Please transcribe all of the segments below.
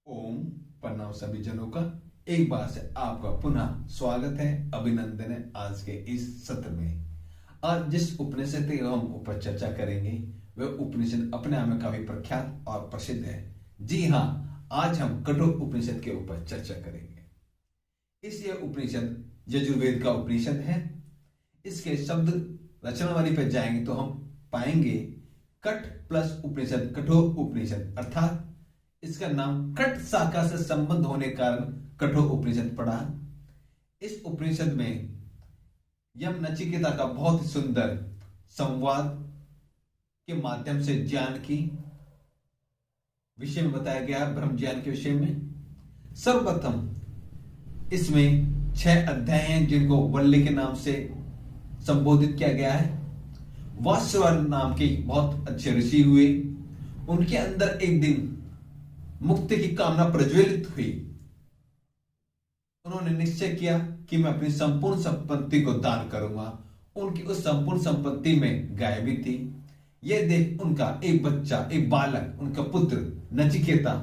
ओम प्रणाम सभी जनों का। एक बार से आपका पुनः स्वागत है, अभिनंदन है आज के इस सत्र में। आज जिस उपनिषद की हम ऊपर चर्चा करेंगे वह उपनिषद अपने आप में काफी प्रख्यात और प्रसिद्ध है। जी हाँ, आज हम कठोर उपनिषद के ऊपर चर्चा करेंगे। इस ये उपनिषद यजुर्वेद का उपनिषद है। इसके शब्द रचनावली पर जाएंगे तो हम पाएंगे कठ प्लस उपनिषद, कठोर उपनिषद, अर्थात इसका नाम कट शाखा से संबंध होने के कारण कठोर उपनिषद पड़ा। इस उपनिषद में यम नचिकेता का बहुत ही सुंदर संवाद के माध्यम से ज्ञान की विषय में बताया गया है, ब्रह्म ज्ञान के विषय में। सर्वप्रथम इसमें 6 अध्याय हैं जिनको वल्ली के नाम से संबोधित किया गया है। वासुदेव नाम के बहुत अच्छे ऋषि हुए। उनके अंदर एक दिन मुक्ति की कामना प्रज्वलित हुई। उन्होंने निश्चय किया कि मैं अपनी संपूर्ण संपत्ति को दान करूंगा। उनकी उस संपूर्ण संपत्ति में गाय भी थी। यह देख उनका एक बच्चा, एक बालक, उनका पुत्र नचिकेता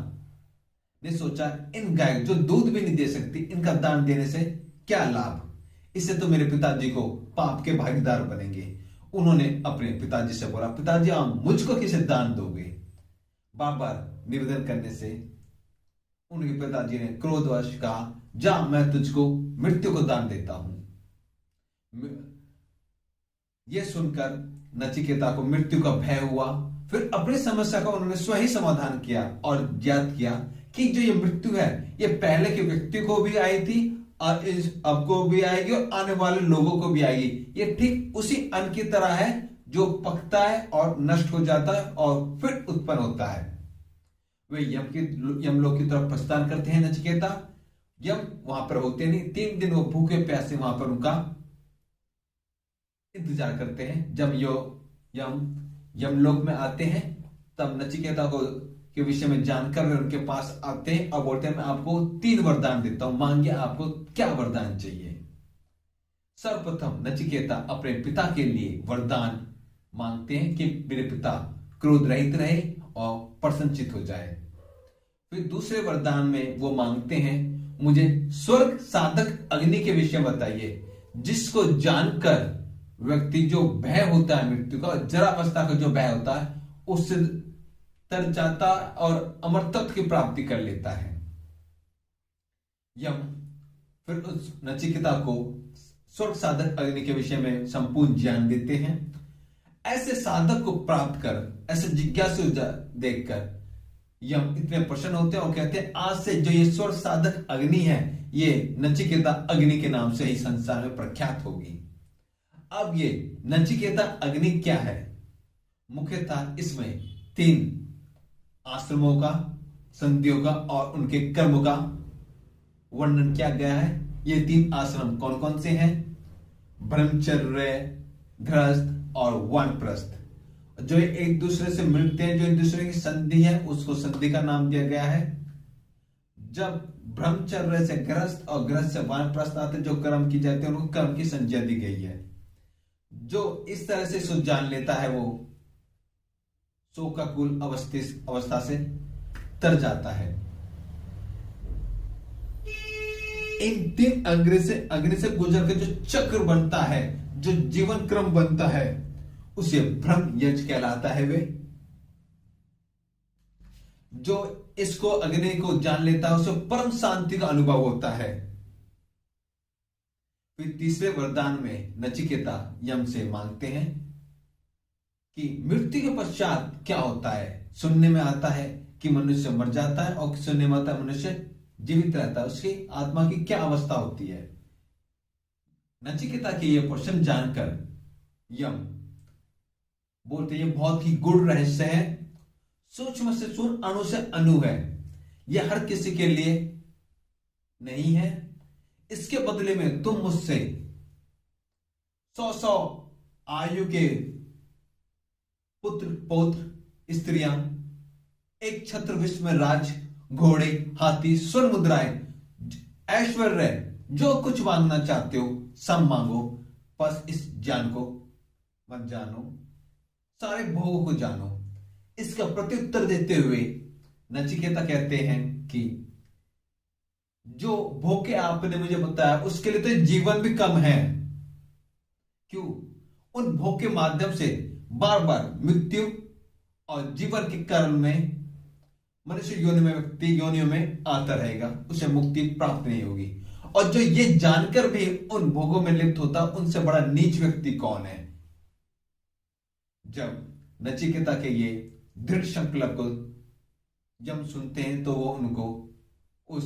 ने सोचा, इन गाय जो दूध भी नहीं दे सकती, इनका दान देने से क्या लाभ, इससे तो मेरे पिताजी को पाप के भागीदार बनेंगे। उन्होंने अपने पिताजी से बोला, पिताजी आप मुझको किसे दान दोगे? बार बार निवेदन करने से उनके पिताजी ने क्रोधवश कहा, जा मैं तुझको मृत्यु को दान देता हूं। यह सुनकर नचिकेता को मृत्यु का भय हुआ। फिर अपनी समस्या का उन्होंने स्वयं समाधान किया और ज्ञात किया कि जो ये मृत्यु है ये पहले के व्यक्ति को भी आई थी और इस अब को भी आएगी और आने वाले लोगों को भी आएगी। ये ठीक उसी अन्न की तरह है जो पकता है और नष्ट हो जाता है और फिर उत्पन्न होता है। वे यमलोक की तरफ प्रस्थान करते हैं नचिकेता। यम वहां पर होते नहीं। 3 दिन वो भूखे प्यासे वहां पर उनका इंतजार करते हैं। जब यमलोक में आते हैं तब नचिकेता को के विषय में जानकर वे उनके पास आते हैं और बोलते हैं, मैं आपको 3 वरदान देता हूं, मांगिए आपको क्या वरदान चाहिए। सर्वप्रथम नचिकेता अपने पिता के लिए वरदान मांगते हैं कि मेरे पिता क्रोध रहित रहे और प्रसन्नचित हो जाए। फिर दूसरे वरदान में वो मांगते हैं, मुझे स्वर्ग साधक अग्नि के विषय बताइए, जिसको जानकर व्यक्ति जो भय होता है मृत्यु का, जरावस्था का जो भय होता है, उससे तर जाता और अमरत्व की प्राप्ति कर लेता है। यम फिर उस नचिकेता को स्वर्ग साधक अग्नि के विषय में संपूर्ण ज्ञान देते हैं। ऐसे साधक को प्राप्त कर, ऐसे जिज्ञासु देखकर यम इतने प्रसन्न होते हैं और कहते हैं, आज से जो ये स्वर्ग साधक अग्नि है ये नचिकेता अग्नि के नाम से ही संसार में प्रख्यात होगी। अब ये नचिकेता अग्नि क्या है? मुख्यतः इसमें 3 आश्रमों का, संधियों का और उनके कर्म का वर्णन किया गया है। ये 3 आश्रम कौन कौन से हैं? ब्रह्मचर्य, गृहस्थ और वानप्रस्थ। जो एक दूसरे से मिलते हैं, जो एक दूसरे की संधि है, उसको संधि का नाम दिया गया है। जब ब्रह्मचर्य से गृहस्थ और गृहस्थ से वानप्रस्थ आते, जो कर्म की जाती है उनको कर्म की संज्ञा दी गई है। जो इस तरह से इसको जान लेता है वो शोकाकुल अवस्था से तर जाता है। इन 3 अग्नि से गुजर के जो चक्र बनता है, जो जीवन क्रम बनता है, उसे ब्रह्म यज्ञ कहलाता है। वे जो इसको अग्नि को जान लेता है उसे परम शांति का अनुभव होता है। फिर तीसरे वरदान में नचिकेता यम से मांगते हैं कि मृत्यु के पश्चात क्या होता है। सुनने में आता है कि मनुष्य मर जाता है और सुनने में आता है मनुष्य जीवित रहता है, उसकी आत्मा की क्या अवस्था होती है। नचिकेता के ये प्रश्न जानकर यम बोलते, ये बहुत ही गूढ़ रहस्य है, सूक्ष्म से सूक्ष्म, अणु से अणु है, यह हर किसी के लिए नहीं है। इसके बदले में तुम मुझसे 100 आयु के पुत्र, पौत्र, स्त्रियां, एक छत्र विश्व में राज, घोड़े, हाथी, स्वर्ण मुद्राएं, ऐश्वर्य, जो कुछ मांगना चाहते हो सब मांगो, बस इस ज्ञान को मत जानो, सारे भोगों को जानो। इसका प्रत्युत्तर देते हुए नचिकेता कहते हैं कि जो भोगे आपने मुझे बताया उसके लिए तो जीवन भी कम है। क्यों? उन भोग के माध्यम से बार बार मृत्यु और जीवन के कर्म में मनुष्य योनि में, व्यक्ति योनियों में आता रहेगा, उसे मुक्ति प्राप्त नहीं होगी। और जो ये जानकर भी उन भोगों में लिप्त होता, उनसे बड़ा नीच व्यक्ति कौन है? जब नचिकेता के ये दृढ़ संकल्प को जब सुनते हैं तो वो उनको उस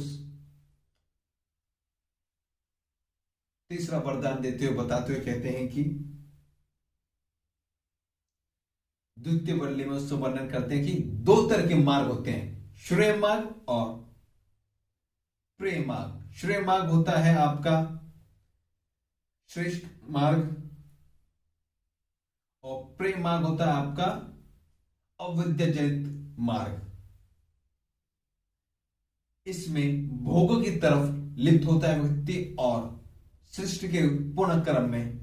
तीसरा वरदान देते हुए बताते हुए कहते हैं कि द्वितीय वल्ली में उससे वर्णन करते हैं कि दो तरह के मार्ग होते हैं, श्रेय मार्ग और प्रेय मार्ग। श्रेय मार्ग होता है आपका श्रेष्ठ मार्ग और प्रेय मार्ग होता है आपका अविद्याजनित मार्ग। इसमें भोगों की तरफ लिप्त होता है व्यक्ति और सृष्टि के पूर्ण क्रम में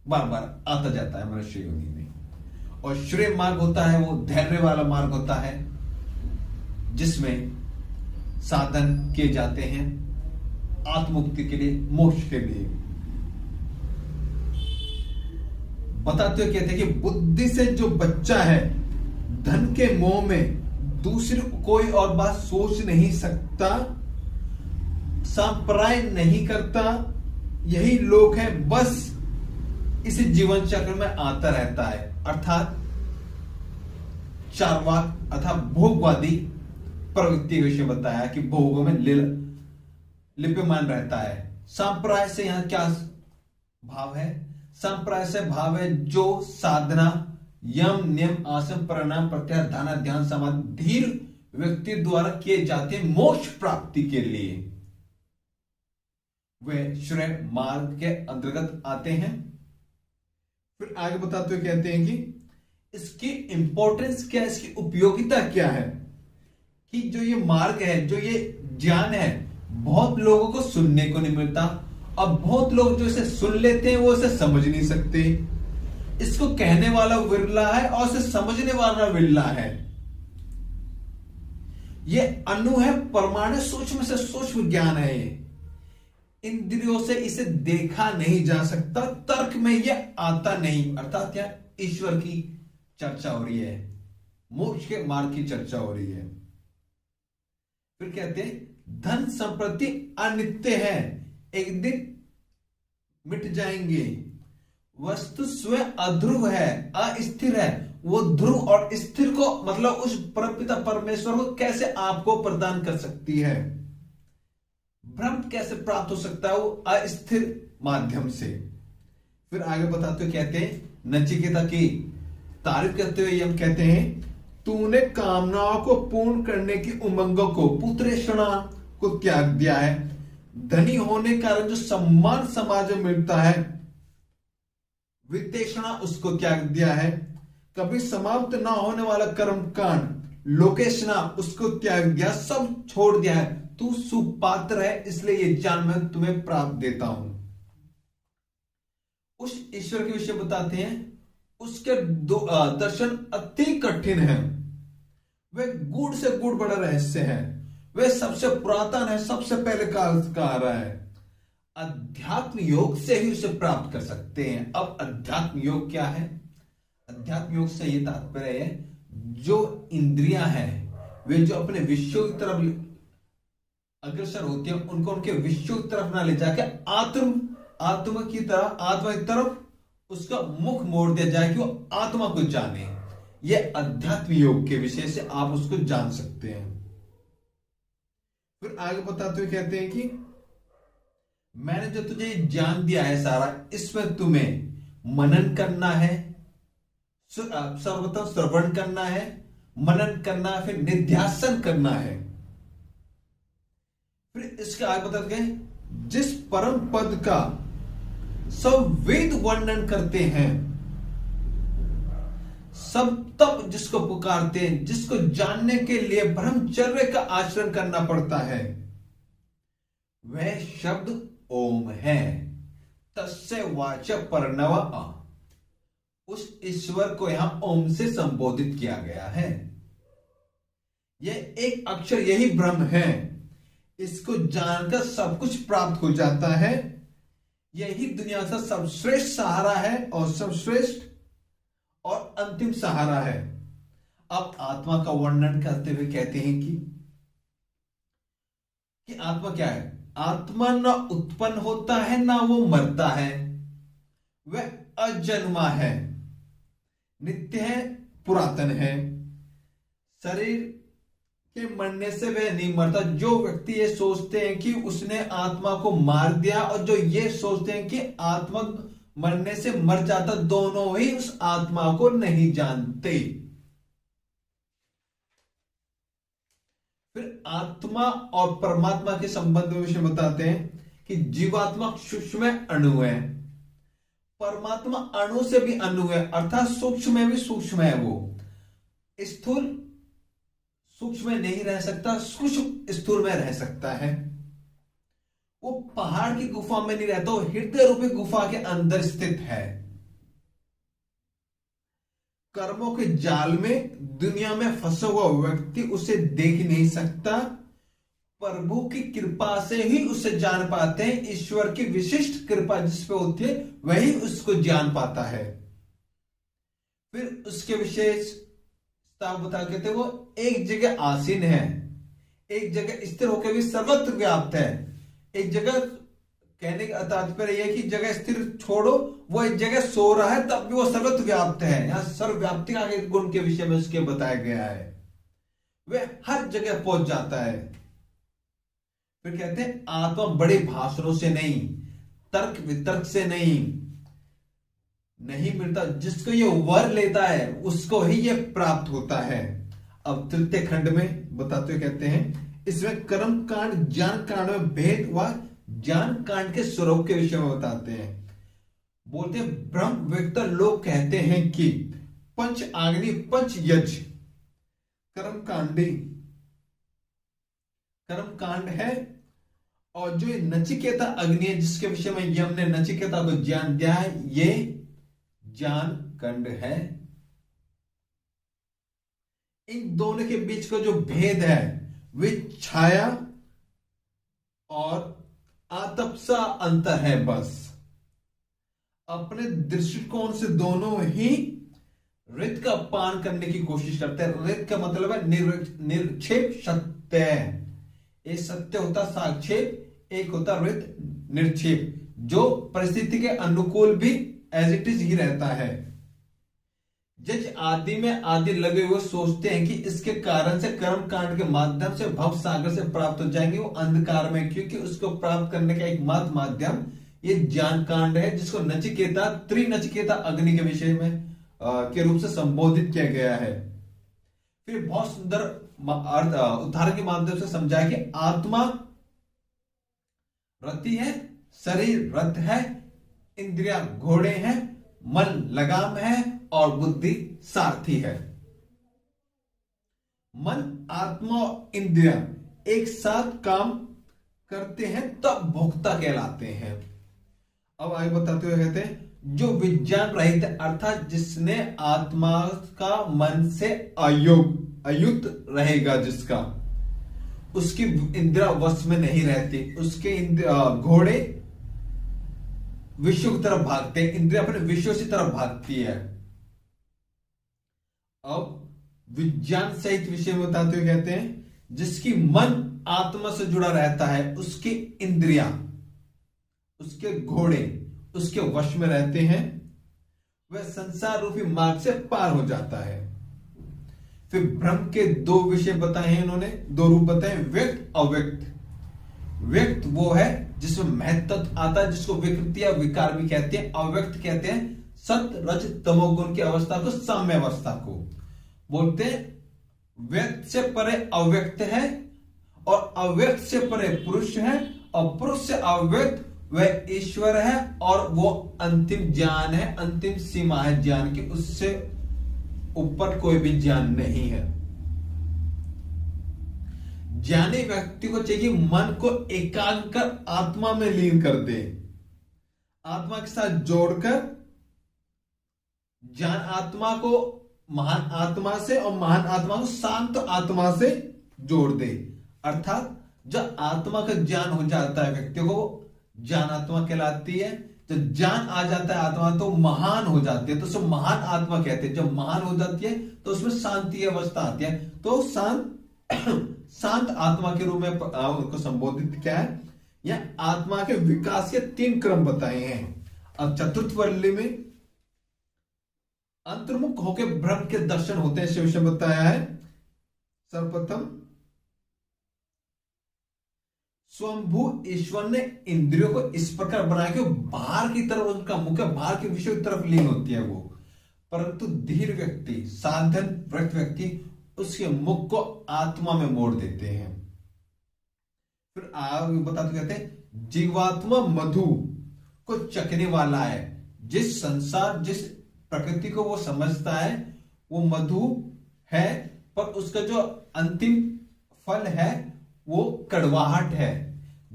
बार बार आता जाता है मनुष्य योनि में। और श्रेय मार्ग होता है वो धैर्य वाला मार्ग होता है, जिसमें साधन किए जाते हैं आत्मुक्ति के लिए, मोक्ष के लिए। बताते हुए कहते हैं कि बुद्धि से जो बच्चा है धन के मोह में दूसरी कोई और बात सोच नहीं सकता, संप्राय नहीं करता, यही लोग है, बस इस जीवन चक्र में आता रहता है। अर्थात चार्वाक अर्थात भोगवादी प्रवृत्ति के विषय बताया कि भोगों में लिप्यमान रहता है। संप्राय से यहां क्या भाव है? संप्राय से भाव है जो साधना यम नियम आसन प्राणायाम प्रत्याहार धारणा ध्यान समाधि धीर व्यक्ति द्वारा किए जाते हैं मोक्ष प्राप्ति के लिए, वे श्रेय मार्ग के अंतर्गत आते हैं। फिर आगे बताते हुए कहते हैं कि इसकी इंपॉर्टेंस क्या है, इसकी उपयोगिता क्या है, कि जो ये मार्ग है, जो ये ज्ञान है, बहुत लोगों को सुनने को नहीं मिलता। अब बहुत लोग जो इसे सुन लेते हैं वो इसे समझ नहीं सकते। इसको कहने वाला विरला है और इसे समझने वाला विरला है। ये अणु है, परमाणु, सूक्ष्म से सूक्ष्म ज्ञान है। ये इंद्रियों से इसे देखा नहीं जा सकता, तर्क में ये आता नहीं। अर्थात यह ईश्वर की चर्चा हो रही है, मोक्ष के मार्ग की चर्चा हो रही है। फिर कहते हैं धन संपत्ति अनित्य है, एक दिन मिट जाएंगे। वस्तु स्वयं अध्रुव है, अस्थिर है। वो ध्रुव और स्थिर को मतलब उस परमपिता परमेश्वर को कैसे आपको प्रदान कर सकती है? ब्रह्म कैसे प्राप्त हो सकता है? वो अस्थिर माध्यम से। फिर आगे बताते हुए कहते हैं नचिकेता की तारीफ करते हुए हम कहते हैं तूने कामनाओं को पूर्ण करने की उमंगों को, पुत्रेषणा को त्याग दिया है। धनी होने के कारण जो सम्मान समाज में मिलता है, वित्तेषणा उसको त्याग दिया है। कभी समाप्त ना होने वाला कर्म कांड लोकेशना उसको त्याग दिया, सब छोड़ दिया है। तू सुपात्र है, इसलिए ये जान मैं तुम्हें प्राप्त देता हूं। उस ईश्वर के विषय बताते हैं, उसके दर्शन अति कठिन है। वे गूढ़ से गूढ़ बड़ा रहस्य है। वे सबसे पुरातन है, सबसे पहले काल का आ रहा है। अध्यात्म योग से ही उसे प्राप्त कर सकते हैं। अब अध्यात्म योग क्या है? अध्यात्म योग से यह तात्पर्य है जो इंद्रियां हैं वे जो अपने विषयों की तरफ अग्रसर होती हैं, उनको उनके विषयों की तरफ ना ले जाके आत्मा की तरफ उसका मुख मोड़ दिया जाए कि वो आत्मा को जाने। यह अध्यात्म योग के विषय से आप उसको जान सकते हैं। फिर आगे बताते हुए कहते हैं कि मैंने जो तुझे ज्ञान दिया है सारा, इसमें तुम्हें मनन करना है, सर्वप्रथम श्रवण करना है, मनन करना है, फिर निध्यासन करना है। फिर इसके आगे बताते हैं जिस परम पद का सब वेद वर्णन करते हैं, सब तब जिसको पुकारते हैं, जिसको जानने के लिए ब्रह्मचर्य का आचरण करना पड़ता है, वह शब्द ओम है। तस्य वाच परनव, उस ईश्वर को यहां ओम से संबोधित किया गया है। यह एक अक्षर, यही ब्रह्म है। इसको जानकर सब कुछ प्राप्त हो जाता है। यही दुनिया का सर्वश्रेष्ठ सहारा है और सर्वश्रेष्ठ और अंतिम सहारा है। अब आत्मा का वर्णन करते हुए कहते हैं कि आत्मा क्या है? आत्मा न उत्पन्न होता है ना वो मरता है, वह अजन्मा है, नित्य है, पुरातन है। शरीर के मरने से वह नहीं मरता। जो व्यक्ति ये सोचते हैं कि उसने आत्मा को मार दिया और जो ये सोचते हैं कि आत्मा मरने से मर जाता, दोनों ही उस आत्मा को नहीं जानते। फिर आत्मा और परमात्मा के संबंध में विषय बताते हैं कि जीवात्मा सूक्ष्म अणु है, परमात्मा अणु से भी अणु है, अर्थात सूक्ष्म में भी सूक्ष्म है। वो स्थूल सूक्ष्म में नहीं रह सकता, सूक्ष्म स्थूल में रह सकता है। वो पहाड़ की गुफा में नहीं रहता, वो हृदय रूपी गुफा के अंदर स्थित है। कर्मों के जाल में दुनिया में फंसा हुआ व्यक्ति उसे देख नहीं सकता। प्रभु की कृपा से ही उसे जान पाते हैं। ईश्वर की विशिष्ट कृपा जिस पे होती है वही उसको जान पाता है। फिर उसके विशेष बता के थे, वो एक जगह आसीन है, एक जगह स्थिर होकर भी सर्वत्र व्याप्त है। एक जगह कहने का तात्पर्य यह कि जगह स्थिर छोड़ो, वो एक जगह सो रहा है तब भी वो सर्वत्र व्याप्त है। यहां सर्वव्याप्ति का गुण के विषय में उसके बताया गया है। वह हर जगह पहुंच जाता है। फिर कहते हैं आत्मा बड़े भाषणों से नहीं, तर्क वितर्क से नहीं मिलता। जिसको ये वर लेता है उसको ही ये प्राप्त होता है। अब तृतीय खंड में बताते हुए कहते हैं, इसमें कर्म कांड ज्ञान कांड में भेद व ज्ञान कांड के स्वरूप के विषय में बताते हैं। बोलते हैं ब्रह्मवेत्ता लोग कहते हैं कि पंच आग्नि पंच यज्ञ कर्म कांड है, और जो नचिकेता अग्नि है जिसके विषय में यम ने नचिकेता को ज्ञान दिया है, ये ज्ञान कांड है। इन दोनों के बीच का जो भेद है वे छाया और आतपसा अंतर है। बस अपने दृष्टिकोण से दोनों ही रित का पान करने की कोशिश करते हैं। रित का मतलब है निर्क्षेप सत्य। एक सत्य होता साक्षेप, एक होता रित निर्क्षेप, जो परिस्थिति के अनुकूल भी एज इट इज ही रहता है। जज आदि में आदि लगे हुए सोचते हैं कि इसके कारण से कर्म कांड के माध्यम से भव सागर से प्राप्त हो जाएंगे। वो अंधकार में, क्योंकि उसको प्राप्त करने का एकमात्र माध्यम ये ज्ञान कांड है, जिसको नचिकेता त्रिनचिकेता अग्नि के विषय में के रूप से संबोधित किया गया है। फिर बहुत सुंदर उदाहरण के माध्यम से समझाया कि आत्मा रति है, शरीर रथ है, इंद्रिया घोड़े हैं, मन लगाम है और बुद्धि सारथी है। मन आत्मा और इंद्रिया एक साथ काम करते हैं तब भोक्ता कहलाते हैं। अब आगे बताते हुए कहते हैं जो विज्ञान रहित अर्थात जिसने आत्मा का मन से अयुक्त रहेगा, जिसका उसकी इंद्रिया वश में नहीं रहती, उसके घोड़े विश्व की तरफ भागते हैं, इंद्रिया अपने विश्व की तरफ भागती है। अब विज्ञान सहित विषय में बताते हुए कहते हैं जिसकी मन आत्मा से जुड़ा रहता है, उसकी इंद्रिया, उसके घोड़े उसके वश में रहते हैं, वह संसार रूपी मार्ग से पार हो जाता है। फिर ब्रह्म के दो विषय बताए हैं इन्होंने, दो रूप बताए, व्यक्त अव्यक्त। व्यक्त वो है जिसमें महत्व आता है, जिसको विकृति या विकार भी कहते हैं। अव्यक्त कहते हैं सत्य रज तमोगुण की अवस्था को, साम्य अवस्था को बोलते हैं। व्यक्त से परे अव्यक्त है और अव्यक्त से परे पुरुष है और पुरुष से अव्यक्त वह ईश्वर है और वो अंतिम ज्ञान है, अंतिम सीमा है ज्ञान की, उससे ऊपर कोई भी ज्ञान नहीं है। ज्ञानी व्यक्ति को चाहिए मन को एकाग्र कर आत्मा में लीन कर दे, आत्मा के साथ जोड़कर ज्ञान आत्मा को महान आत्मा से और महान आत्मा को शांत आत्मा से जोड़ दे। अर्थात जब आत्मा का ज्ञान हो जाता है व्यक्ति को, ज्ञान आत्मा कहलाती है। जब ज्ञान आ जाता है आत्मा तो महान हो जाती है, तो उसको महान आत्मा कहते हैं। जब महान हो जाती है तो उसमें शांति अवस्था आती है, तो शांत आत्मा के रूप में उनको संबोधित किया है। या आत्मा के विकास के 3 क्रम बताए हैं। अब चतुर्थ वल्ली में अंतर्मुख होकर ब्रह्म के दर्शन होते हैं, इस विषय बताया है। सर्वप्रथम स्वयंभू ईश्वर ने इंद्रियों को इस प्रकार बनाया कि बाहर की तरफ उनका मुख बाहर के विषय की तरफ लीन होती है वो, परंतु धीर व्यक्ति, साधन व्रत व्यक्ति उसके मुख को आत्मा में मोड़ देते हैं। फिर आगे बताते कहते हैं जीवात्मा मधु को चखने वाला है। जिस संसार जिस प्रकृति को वो समझता है वो मधु है, पर उसका जो अंतिम फल है वो कड़वाहट है।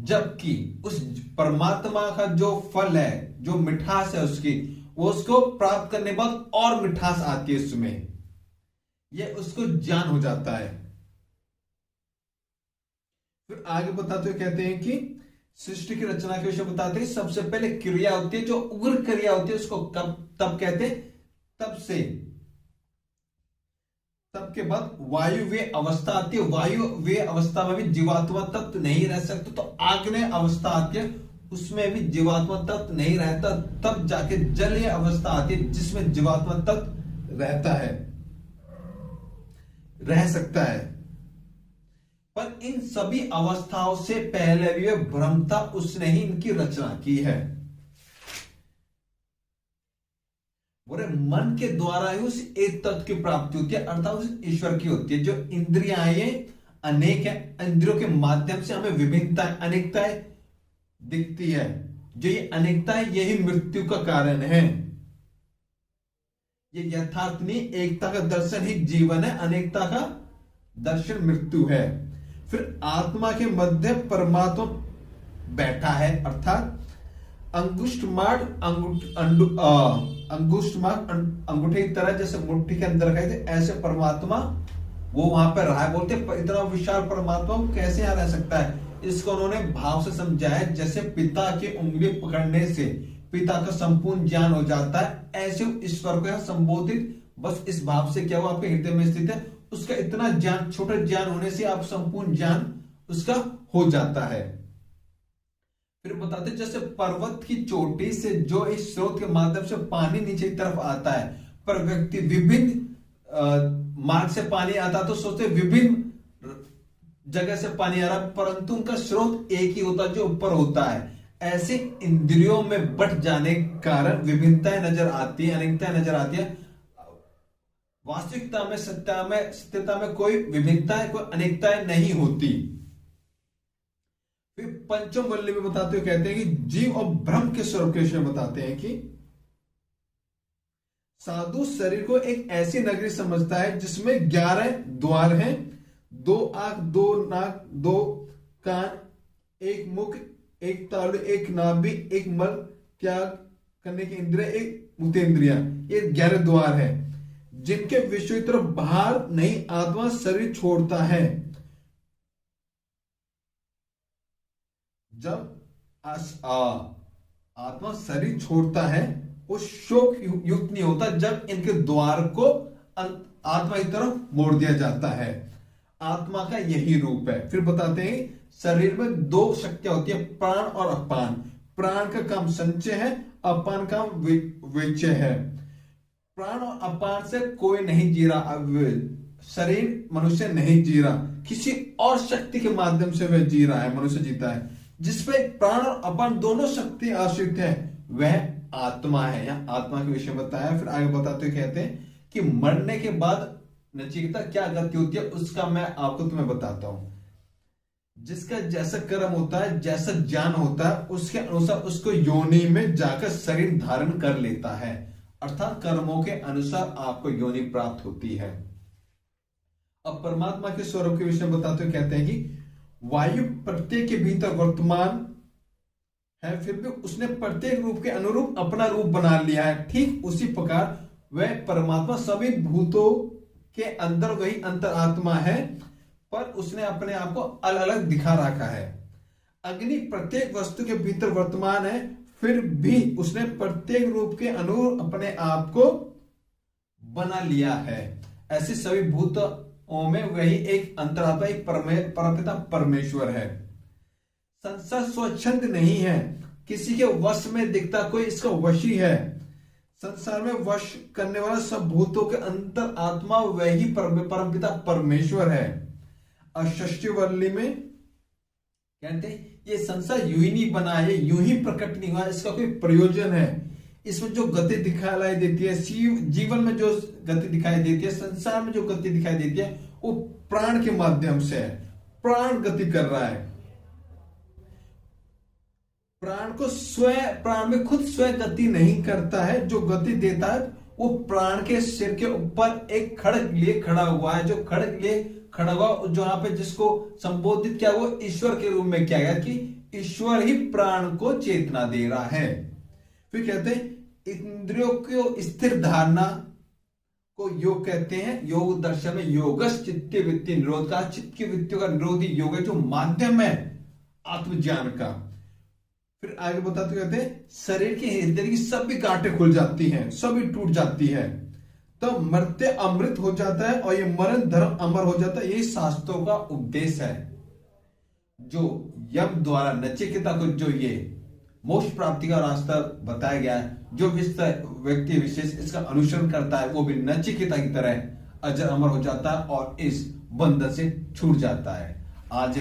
जबकि उस परमात्मा का जो फल है, जो मिठास है उसकी, वो उसको प्राप्त करने बाद और मिठास आती है उसमें, ये उसको ज्ञान हो जाता है। फिर आगे बताते हुए कहते हैं कि सृष्टि की रचना के विषय बताते हैं। सबसे पहले क्रिया होती है, जो उग्र क्रिया होती है उसको तब कहते हैं, तब के बाद वायु वे अवस्था आती है। वायु वे अवस्था में भी जीवात्मा तत्व नहीं रह सकते, तो आग्नेय अवस्था आती है, उसमें भी जीवात्मा तत्व नहीं रहता। तब जाके जलीय अवस्था आती है जिसमें जीवात्मा तत्व रहता है, रह सकता है। पर इन सभी अवस्थाओं से पहले भी ब्रह्म था, उसने ही इनकी रचना की है। बोले मन के द्वारा ही उस एक तत्व की प्राप्ति होती है, अर्थात उस ईश्वर की होती है। जो इंद्रियां ये अनेक है, इंद्रियों के माध्यम से हमें विभिन्नता अनेकताएं दिखती है। जो ये अनेकता है यही मृत्यु का कारण है। ये यथार्थ नहीं, एकता का दर्शन ही जीवन है, अनेकता का दर्शन मृत्यु है। फिर आत्मा के मध्य परमात्मा बैठा है, अर्थात अंगुष्ठमार्ग अंगूठे की तरह जैसे मुट्ठी के अंदर रखे थे, ऐसे परमात्मा वो वहां पर रहा है। बोलते इतना विशाल परमात्मा कैसे यहां रह सकता है? इसको उन्होंने भाव से समझाया, जैसे पिता की उंगली पकड़ने से पिता का संपूर्ण ज्ञान हो जाता है, ऐसे ईश्वर को यहां संबोधित बस इस भाव से क्या वो आपके हृदय में स्थित है। उसका इतना ज्ञान, छोटा ज्ञान होने से आप संपूर्ण ज्ञान उसका हो जाता है। फिर बताते जैसे पर्वत की चोटी से जो इस स्रोत के माध्यम से पानी नीचे की तरफ आता है, पर व्यक्ति विभिन्न मार्ग से पानी आता तो सोचते विभिन्न जगह से पानी आ रहा, परंतु उनका स्रोत एक ही होता जो ऊपर होता है। ऐसे इंद्रियों में बट जाने के कारण विभिन्नताएं नजर आती है, अनेकताएं नजर आती है। वास्तविकता में सत्यता में कोई विभिन्नताएं, कोई अनेकताएं नहीं होती। फिर पंचम वल्ली में बताते हुए कहते हैं कि जीव और ब्रह्म के स्वरूप के विषय बताते हैं कि साधु शरीर को एक ऐसी नगरी समझता है जिसमें 11 द्वार हैं, 2 आंख, 2 नाक, 2 कान, 1 मुख, 1 तालु, 1 नाभि, 1 मल त्याग करने की इंद्रिया, 1 मुक्तेंद्रिया। ये 11 द्वार है जिनके विषय की तरफ बाहर नहीं आत्मा शरीर छोड़ता है। जब आत्मा शरीर छोड़ता है वो शोक युक्त नहीं होता, जब इनके द्वार को आत्मा की तरफ मोड़ दिया जाता है। आत्मा का यही रूप है। फिर बताते हैं शरीर में 2 शक्तियां होती है, प्राण और अपान। प्राण का काम संचय है, अपान का विचय है। प्राण और अपान से कोई नहीं जी रहा, शरीर मनुष्य नहीं जी रहा, किसी और शक्ति के माध्यम से वह जी रहा है, मनुष्य जीता है। जिसपे प्राण और अपान दोनों शक्ति आश्रित है वह आत्मा है। यहां आत्मा के विषय बताया। फिर आगे बताते हुए कहते हैं कि मरने के बाद नचिकेता क्या गति होती है उसका मैं आपको तुम्हें बताता हूं। जिसका जैसा कर्म होता है, जैसा ज्ञान होता है, उसके अनुसार उसको योनि में जाकर शरीर धारण कर लेता है। अर्थात कर्मों के अनुसार आपको योनि प्राप्त होती है। अब परमात्मा के स्वरूप के विषय बताते हुए कहते हैं कि वायु प्रत्येक के भीतर वर्तमान है, फिर भी उसने प्रत्येक रूप के अनुरूप अपना रूप बना लिया है। ठीक उसी प्रकार वह परमात्मा सभी भूतों के अंदर वही अंतरात्मा है, पर उसने अपने आप को अलग अलग दिखा रखा है। अग्नि प्रत्येक वस्तु के भीतर वर्तमान है, फिर भी उसने प्रत्येक रूप के अनुरूप अपने आप को बना लिया है। ऐसे सभी भूतों में वही एक अंतरात्मा, एक परमपिता परमेश्वर है। संसार स्वच्छंद नहीं है, किसी के वश में दिखता, कोई इसका वशी है। संसार में वश करने वाला सब भूतों के अंतर आत्मा वही परमपिता परमेश्वर है। अष्टवल्ली में कहते हैं ये संसार यूं ही नहीं बना है, यूं ही प्रकट नहीं हुआ, इसका कोई प्रयोजन है। इसमें जो गति दिखाई देती है, जीवन में जो गति दिखाई देती है, संसार में जो गति दिखाई देती है, वो प्राण के माध्यम से है। प्राण गति कर रहा है। प्राण में खुद स्वयं गति नहीं करता है। जो गति देता है वो प्राण के सिर के ऊपर एक खड़ग लिए खड़ा हुआ है। जो खड़ग लिए खड़ा हुआ, जो यहाँ पे जिसको संबोधित किया वो ईश्वर के रूप में किया गया कि ईश्वर ही प्राण को चेतना दे रहा है। फिर कहते हैं इंद्रियों को स्थिर धारणा को योग कहते हैं। योग दर्शन में योगस चित्त वृत्ति निरोध का, चित्त की वृत्तियों का निरोधी योग है, जो माध्यम है आत्मज्ञान का। फिर आगे बताते कहते हैं शरीर के हृदय की सभी गांठें खुल जाती हैं, सभी टूट जाती है, तो मर्त्य अमृत हो जाता है और ये मरण धर्म अमर हो जाता है। ये शास्त्रों का उपदेश है। जो यम द्वारा नचिकेता को जो ये मोक्ष प्राप्ति का रास्ता बताया गया है, जो व्यक्ति विशेष इसका अनुसरण करता है वो भी नचिकेता की तरह अजर अमर हो जाता है और इस बंधन से छूट जाता है। आज